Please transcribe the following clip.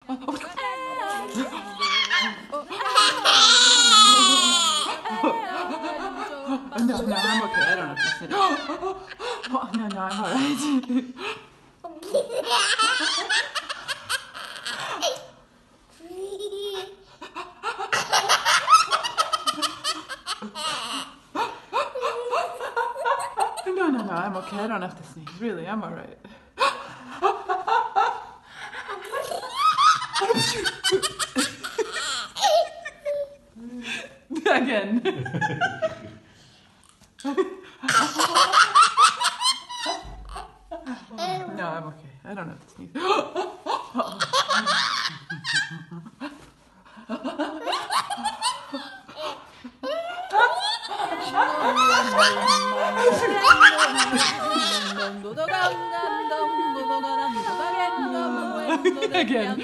No, I'm okay. I don't have to sit. Oh, no, I'm alright. No, I'm okay. I don't have to sneeze. Really, I'm alright. Again. No, I'm okay. I don't have to sneeze. Again.